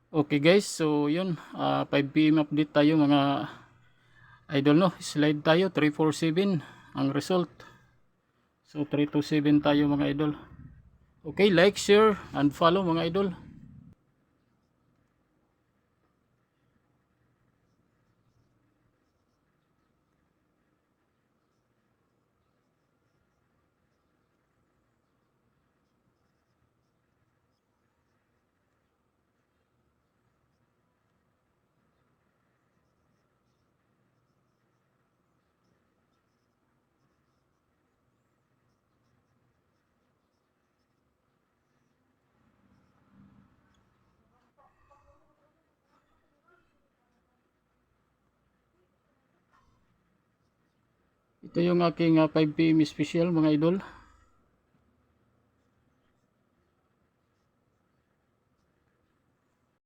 Okay guys, so yun, 5 PM update tayo mga idol, no. Slide tayo 347 ang result. So 327 tayo mga idol. Okay, like, share and follow mga idol. Ito yung aking 5 PM special mga idol.